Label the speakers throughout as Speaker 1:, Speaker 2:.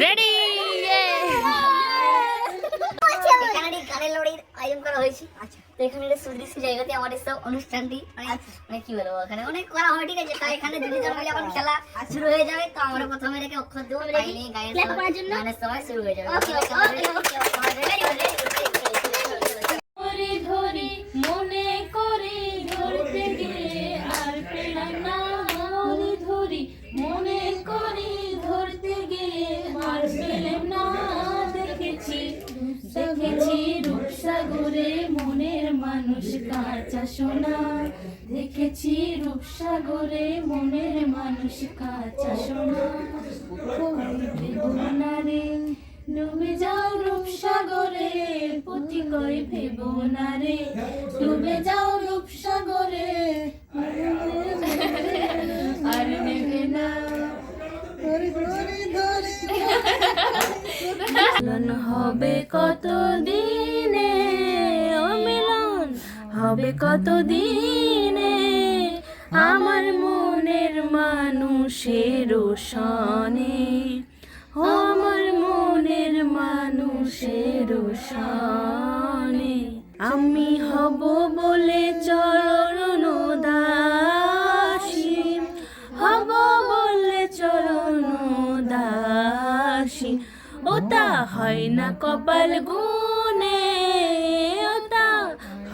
Speaker 1: Ready
Speaker 2: এখানে গানের লড়াইয়ের আয়োজন করা হয়েছে। আচ্ছা, তো এখানে একটা সুদৃশ্য জায়গাতে আমাদের সব অনুষ্ঠানটি মানে কি বলবো, এখানে অনেক করা হয়, ঠিক আছে। তাই এখানে দুজন মিলে যখন খেলা শুরু হয়ে যাবে, তো আমরা প্রথমে রেখে অক্ষর দেবো, গানের সময় শুরু হয়ে যাবে।
Speaker 1: ধরি মনে করে ধরতে গিয়ে আর পেলাম না, ধরি মনে করে ধরতে গিয়ে আর পেলাম না। দেখেছি দেখেছি রূপসাগরে মনের মানুষ কাঁচা সোনা, দেখেছি রূপসাগরে মনের মানুষ কাঁচা সোনা। রে ডুবে যাও রূপসাগরে পতি কই ভেব না রে, ডুবে যাও রূপসাগরে আর নেবে না। মিলন হবে কত দিনে, ও মিলন হবে কত দিনে, আমার মনের মানুষের সনে, আমার মনের মানুষের সনে। আমি হব বলে চরণ দাসী, হব বলে চরণ দাসী। ওটা হয় না কপাল গুনে, ওটা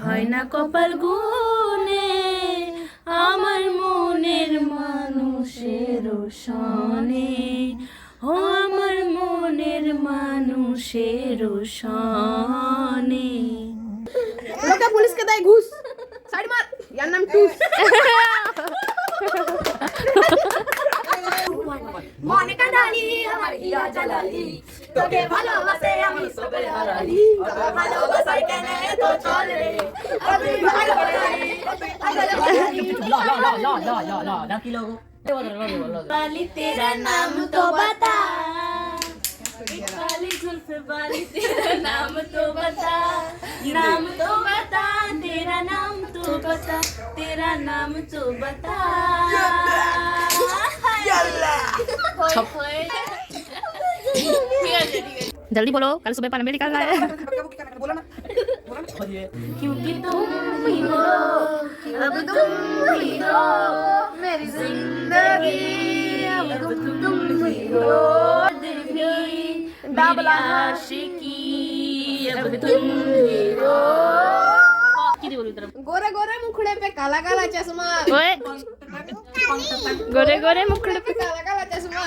Speaker 1: হয় না কপাল গুনে, আমার মনের মানুষের সনে, ও আমার মনের মানুষের সনে।
Speaker 3: লোকে পুলিশকে দেয় ঘুষ, সাইড মার, ইয়ার নাম টুস।
Speaker 2: মনে কাঁদালি আমার হিয়া জ্বালালি, তোকে ভালোবাসে আমি সবে হারালি, ভালোবাসায় কেন তো চলে আমি ভালোবাসি। লা কি লোগো वाली तेरा नाम तो बता, वाली जुल्फ वाली तेरा नाम तो बता, नाम तो बता, तेरा नाम तो बता, तेरा नाम तो बता।
Speaker 1: जल्दी बोलो, कल सुबह पनवेल निकलना है।
Speaker 2: क्योंकि तुम ही हो, अब तुम ही हो मेरी जिंदगी, अब तुम ही हो मेरी आशिकी, अब तुम ही हो।
Speaker 3: गोरे गोरे मुखड़े पे काला काला चश्मा,
Speaker 1: ओए गोरे गोरे मुखड़े पे
Speaker 3: काला काला चश्मा।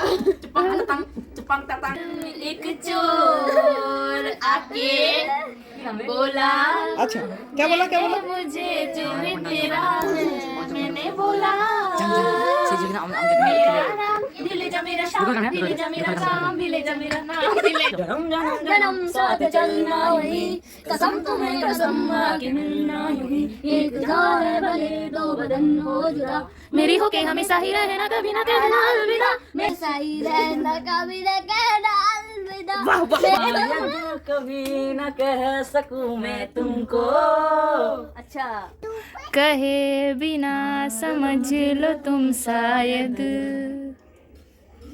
Speaker 2: एक चोर आके बोला,
Speaker 3: अच्छा क्या बोला, क्या बोला?
Speaker 2: मुझे जो है तेरा है, मैंने बोला मिले जा मेरा शाम, मिले जा मेरा काम, मिले जा मेरा नाम, मिले जन्म जन्म जन्म साथ चलना वही, कसम तुम्हें कसम आके मिलना यूं, एक जान है भले दो बदन हो जुदा, मेरी हो के हमेशा ही रहना कभी ना कहना अलविदा, मेरा ही रहना कभी ना कहना अलविदा, कभी ना कह सकूं मैं तुमको। अच्छा
Speaker 1: कहे बिना समझ लो तुम शायद,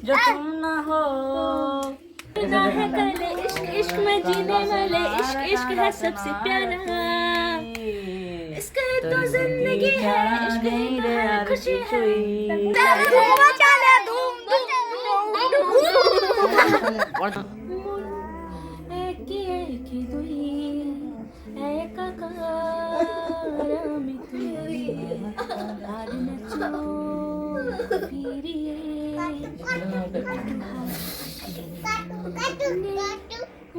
Speaker 2: जो तुम ना हो ना है कल इश्क, इश्क में जीने वाले इश्क, इश्क है सबसे प्यारा, इश्क है तो जिंदगी है, इश्क है खुशी है। एक दुई एकाकार আমি তুই আর নাচো ফিরিয়ে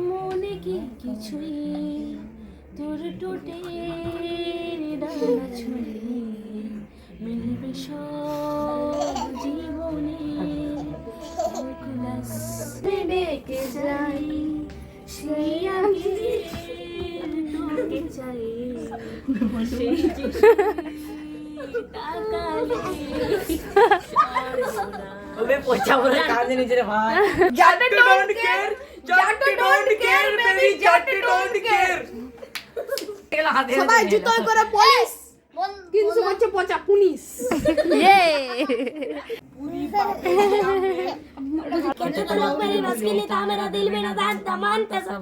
Speaker 2: মনে কি কিছুই তোর টোটে ডানা ছুঁয়ে মিলবে সব জীবনে ক্লাস ডেকে যাই সেই আমি তোকে চাই সেই
Speaker 4: ওবে পচা বলে কাঁদে নিজে রে ভাই।
Speaker 3: Jat don't care, Jat don't care, baby, Jat don't care. সবাই জুতোয় করে পুলিশ কিন্তু হচ্ছে পচা পুনিস
Speaker 1: ইয়ে
Speaker 2: कहते तो लोग मेरी बस की नहीं था मेरा दिल भी ना था मानते सब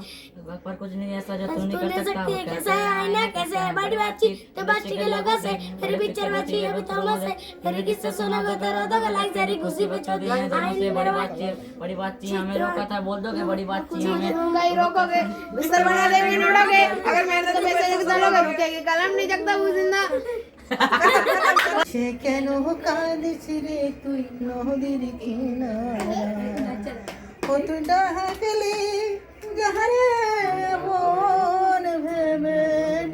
Speaker 4: पर कुछ नहीं ऐसा जो तू
Speaker 2: तू
Speaker 4: नहीं
Speaker 2: ले
Speaker 4: कर
Speaker 2: सकती है
Speaker 4: सकता
Speaker 2: कैसे है आईना कैसे है बड़ी बातचीत तो बातचीत के लोगों से तेरी पिक्चर बची अभी तो मसे तेरी किस्से सुनोगे तो रो दोगे लाइक तेरी खुशी बचो दी
Speaker 4: मुझसे बड़ी बात थी हमें रोका था बोल दोगे बड़ी बात थी हमें
Speaker 3: कहीं रोकोगे बिस्तर बना देंगे नोड़ोगे अगर मेरे तो पैसे जगता लोगे रुकेगी कलम नहीं जगता वो जिंदा
Speaker 5: সে কেন কাঁদিস রে তুই নদীর কিনারা ও তুই ডাকলি যাহারে মন ভেবে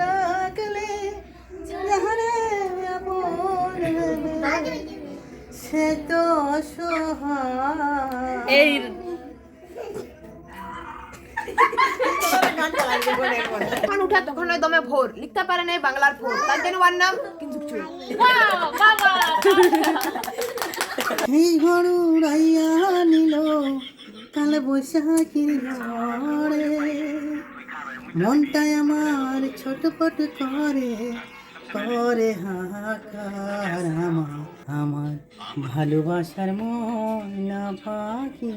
Speaker 5: ডাকলি যাহারে মন ভেবে সে তো অসহায়
Speaker 1: এই
Speaker 3: তখন উঠা তখন ওই দমে ভোর লিখতে পারে নাই বাংলার ভোর তার জন্য ওর নাম কিঞ্জুকচুর
Speaker 5: এই ঘর উড়াইয়া নিল কাল বৈশাখীর ঝড়ে মনটাই আমার ছটপট করে করে হাহাকার আমার ভালোবাসার ময়না পাখি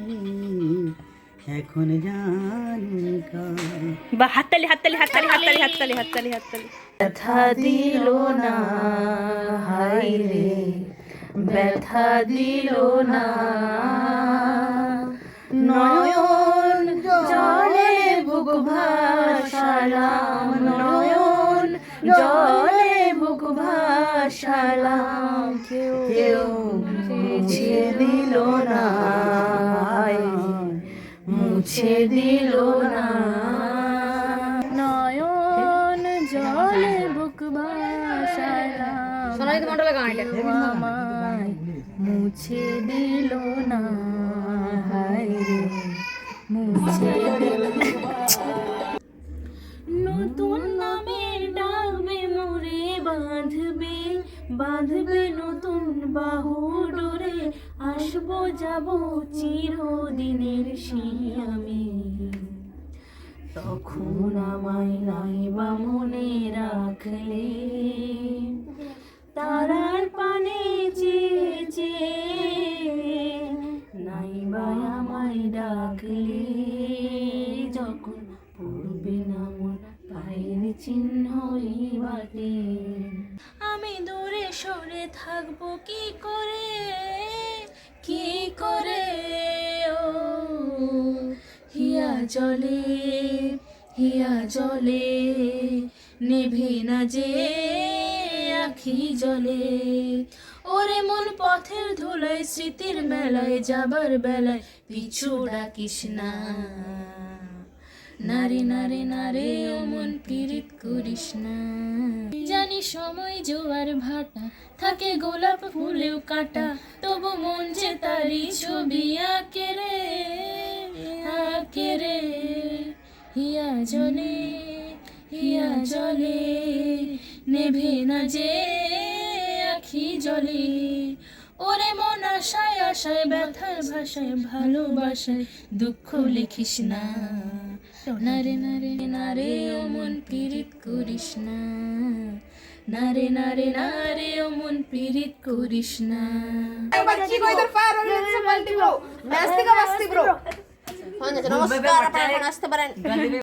Speaker 5: এখন জানি কার
Speaker 1: বা হাততালি হাততালি হাততালি হাততালি হাততালি হাততালি হাততালি ব্যথা দিল না হাই রে ব্যথা দিল না নয়ন জলে বুক ভাসালাম নয়ন জলে বুক ভাসালাম কেউ মুছে দিল না মুছে দিল না নয়ন জলে বুক ভাসালাম সোনালি মন্ডলের গান এটা আমায় মুছে দিল না হায় রে মুছে দিল নতুন নামের ডাকবে মোরে বাঁধবে বাঁধবে নতুন বাহু ডোরে আসবো যাব চিরদিনের শিয়ামে তখন আমায় নাইবা মনে রাখলে তারার পানে চেয়েছে নাইবা আমায় ডাকলে যখন পড়বে না মন পায়ের চিহ্নই বাটে আমি দূরে সরে থাকবো কি করে ও হিয়া জলে নেভে না যে আখি জলে ওরে মন পথের ধুলায় স্মৃতির মেলায় যাবার বেলায় পিছু ডাকিস না নারে নারে নারে ও মন পীড়িত করিস না জানি সময় জোয়ার ভাটা থাকে গোলাপ ফুলেও কাটা তবু মন যে তারি ছবি আঁকে রে হিয়া জলে নেভে না যে আখি জলে ওরে মন আশায় আশায় ব্যথার ভাষায় ভালোবাসায় দুঃখ লিখিস না নারে নারে নারে ও মন পীড়িত করিস না নারে নারে নারে ও মন পীড়িত করিস না
Speaker 3: बच्ची को इधर फायर हो रही है पलटी ब्रो मस्ती का मस्ती ब्रो नमस्कार आपण असते बरं